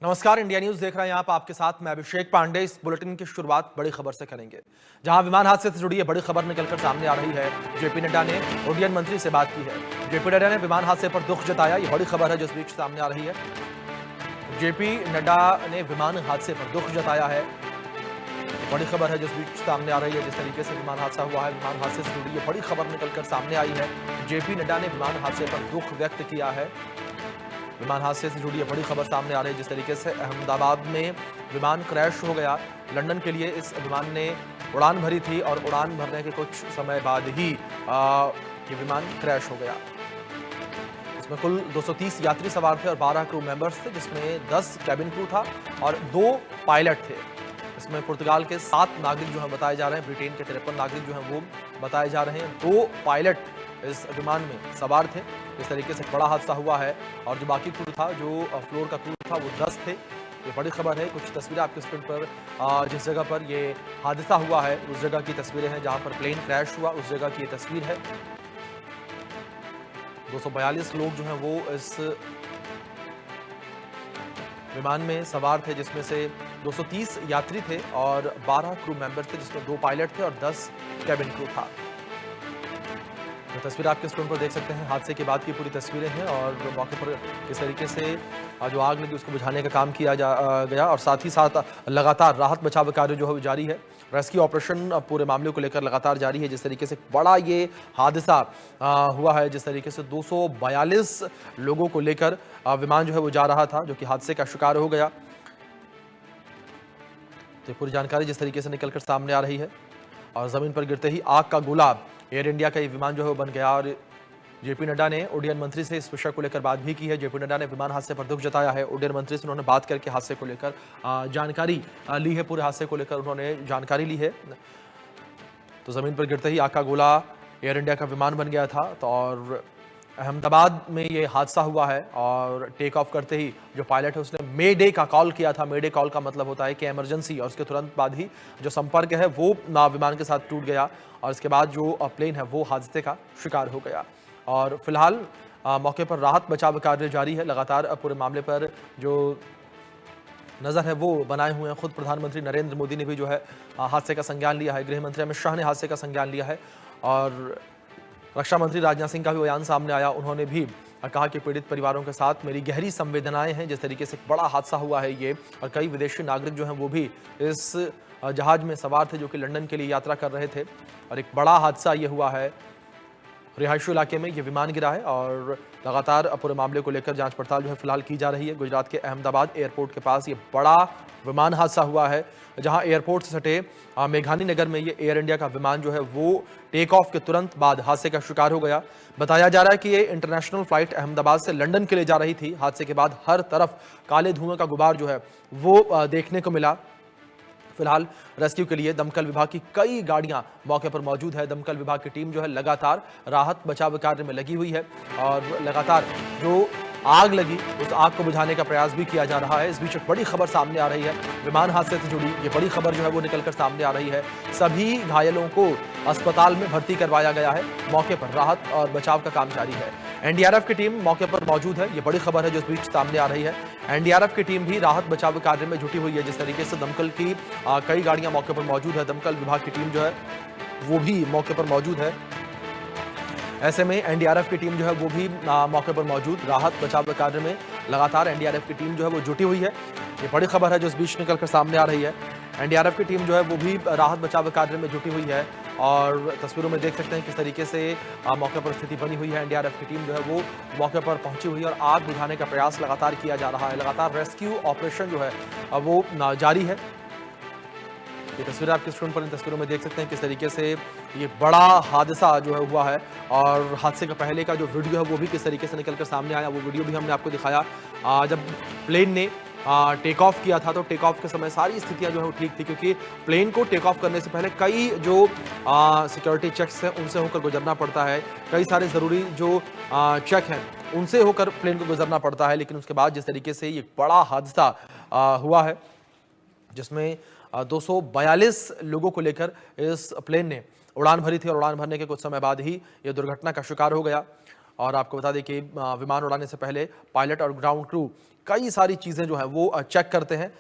नमस्कार, India news देख रहे हैं आप। आपके साथ मैं अभिषेक पांडे। इस बुलेटिन की शुरुआत बड़ी खबर से करेंगे, जहां विमान हादसे से जुड़ी ये बड़ी खबर निकलकर सामने आ रही है। जेपी नड्डा ने उड्डयन मंत्री से बात की है। जेपी नड्डा ने विमान हादसे पर दुख जताया। ये बड़ी खबर है जो इस बीच सामने आ रही है। जेपी नड्डा ने विमान हादसे पर दुख जताया है। बड़ी खबर है जो इस बीच सामने आ रही है। जिस तरीके से विमान हादसा हुआ है, विमान हादसे से जुड़ी ये बड़ी खबर निकलकर सामने आई है। जेपी नड्डा ने विमान हादसे पर दुख व्यक्त किया है। विमान हादसे से जुड़ी बड़ी खबर सामने आ रही है। जिस तरीके से अहमदाबाद में विमान क्रैश हो गया, लंदन के लिए इस विमान ने उड़ान भरी थी और उड़ान भरने के कुछ समय बाद ही ये विमान क्रैश हो गया। इसमें कुल 230 यात्री सवार थे और 12 क्रू मेंबर्स थे, जिसमें 10 कैबिन क्रू था और 2 पायलट थे। इसमें पुर्तगाल के 7 नागरिक जो हैं बताए जा रहे हैं, ब्रिटेन के 53 नागरिक जो हैं वो बताए जा रहे हैं। 2 पायलट इस विमान में सवार थे। इस तरीके से बड़ा हादसा हुआ है और जो बाकी क्रू था, जो फ्लोर का क्रू था, वो 10 थे। ये बड़ी खबर है। कुछ तस्वीरें आपके स्क्रीन पर जिस जगह पर ये हादसा हुआ है उस जगह की तस्वीरें हैं, जहां पर प्लेन क्रैश हुआ उस जगह की ये तस्वीर है। 242 लोग जो हैं वो इस विमान में सवार थे, जिसमें से 230 यात्री थे और 12 क्रू मेंबर थे, जिसमें 2 पायलट थे और 10 कैबिन क्रू था। तो तस्वीर आपके स्क्रीन पर देख सकते हैं। हादसे के बाद की पूरी तस्वीरें हैं और मौके पर किस तरीके से जो आग लगी उसको बुझाने का काम किया गया और साथ ही साथ लगातार राहत बचाव कार्य जो है जारी है। रेस्क्यू ऑपरेशन पूरे मामले को लेकर लगातार जारी है। जिस तरीके से बड़ा ये हादसा हुआ है, जिस तरीके से 242 लोगों को लेकर विमान जो है वो जा रहा था, जो कि हादसे का शिकार हो गया। तो पूरी जानकारी जिस तरीके से निकलकर सामने आ रही है और जमीन पर गिरते ही आग का गोला एयर इंडिया का ये विमान जो है वो बन गया। और जेपी नड्डा ने उड्डयन मंत्री से इस विषय को लेकर बात भी की है। जेपी नड्डा ने विमान हादसे पर दुख जताया है। उड्डयन मंत्री से उन्होंने बात करके हादसे को लेकर जानकारी ली है। पूरे हादसे को लेकर उन्होंने जानकारी ली है। तो जमीन पर गिरते ही आग का गोला एयर इंडिया का विमान बन गया था। तो और अहमदाबाद में ये हादसा हुआ है और टेक ऑफ करते ही जो पायलट है उसने मे डे का कॉल किया था। मे डे कॉल का मतलब होता है कि इमरजेंसी, और उसके तुरंत बाद ही जो संपर्क है वो विमान के साथ टूट गया और इसके बाद जो प्लेन है वो हादसे का शिकार हो गया। और फिलहाल मौके पर राहत बचाव कार्य जारी है। लगातार पूरे मामले पर जो नज़र है वो बनाए हुए हैं। खुद प्रधानमंत्री नरेंद्र मोदी ने भी जो है हादसे का संज्ञान लिया है। गृह मंत्री अमित शाह ने हादसे का संज्ञान लिया है और रक्षा मंत्री राजनाथ सिंह का भी बयान सामने आया। उन्होंने भी कहा कि पीड़ित परिवारों के साथ मेरी गहरी संवेदनाएं हैं। जिस तरीके से बड़ा हादसा हुआ है ये, और कई विदेशी नागरिक जो हैं वो भी इस जहाज में सवार थे जो कि लंदन के लिए यात्रा कर रहे थे और एक बड़ा हादसा ये हुआ है। रिहायशी इलाके में ये विमान गिरा है और लगातार पूरे मामले को लेकर जांच पड़ताल जो है फिलहाल की जा रही है। गुजरात के अहमदाबाद एयरपोर्ट के पास ये बड़ा विमान हादसा हुआ है, जहां एयरपोर्ट से सटे मेघानी नगर में ये एयर इंडिया का विमान जो है वो टेक ऑफ के तुरंत बाद हादसे का शिकार हो गया। बताया जा रहा है कि ये इंटरनेशनल फ्लाइट अहमदाबाद से लंदन के लिए जा रही थी। हादसे के बाद हर तरफ काले धुएं का गुबार जो है वो देखने को मिला। फिलहाल रेस्क्यू के लिए दमकल विभाग की कई गाड़ियां मौके पर मौजूद है। दमकल विभाग की टीम जो है लगातार राहत बचाव कार्य में लगी हुई है और लगातार जो आग लगी उस आग को बुझाने का प्रयास भी किया जा रहा है। इस बीच एक बड़ी खबर सामने आ रही है। विमान हादसे से जुड़ी ये बड़ी खबर जो है वो निकलकर सामने आ रही है। सभी घायलों को अस्पताल में भर्ती करवाया गया है। मौके पर राहत और बचाव का काम जारी है। एनडीआरएफ की टीम मौके पर मौजूद है। ये बड़ी खबर है जो इस बीच सामने आ रही है। एनडीआरएफ की टीम भी राहत बचाव कार्य में जुटी हुई है। जिस तरीके से दमकल की कई गाड़ियां मौके पर मौजूद है, दमकल विभाग की टीम जो है वो भी मौके पर मौजूद है। ऐसे में एनडीआरएफ की टीम जो है वो भी मौके पर मौजूद राहत बचाव कार्य में लगातार एनडीआरएफ की टीम जो है वो जुटी हुई है। ये बड़ी खबर है जो इस बीच निकलकर सामने आ रही है। एनडीआरएफ की टीम जो है वो भी राहत बचाव कार्य में जुटी हुई है और तस्वीरों में देख सकते हैं किस तरीके से मौके पर स्थिति बनी हुई है। एनडीआरएफ की टीम जो है वो मौके पर पहुंची हुई है और आग बुझाने का प्रयास लगातार किया जा रहा है। लगातार रेस्क्यू ऑपरेशन जो है वो जारी है। ये तस्वीर आपके स्क्रीन पर इन तस्वीरों में देख सकते हैं किस तरीके से ये बड़ा हादसा जो है हुआ है और हादसे का पहले का जो वीडियो है वो भी किस तरीके से निकलकर सामने आया। वो वीडियो भी हमने आपको दिखाया। जब प्लेन ने टेक ऑफ किया था तो टेक ऑफ के समय सारी स्थितियां जो है वो ठीक थी, क्योंकि प्लेन को टेक ऑफ करने से पहले कई जो सिक्योरिटी चेक्स हैं उनसे होकर गुजरना पड़ता है। कई सारे ज़रूरी जो चेक हैं उनसे होकर प्लेन को गुजरना पड़ता है। लेकिन उसके बाद जिस तरीके से ये बड़ा हादसा हुआ है, जिसमें 242 लोगों को लेकर इस प्लेन ने उड़ान भरी थी और उड़ान भरने के कुछ समय बाद ही यह दुर्घटना का शिकार हो गया। और आपको बता दें कि विमान उड़ाने से पहले पायलट और ग्राउंड क्रू कई सारी चीजें जो है वो चेक करते हैं।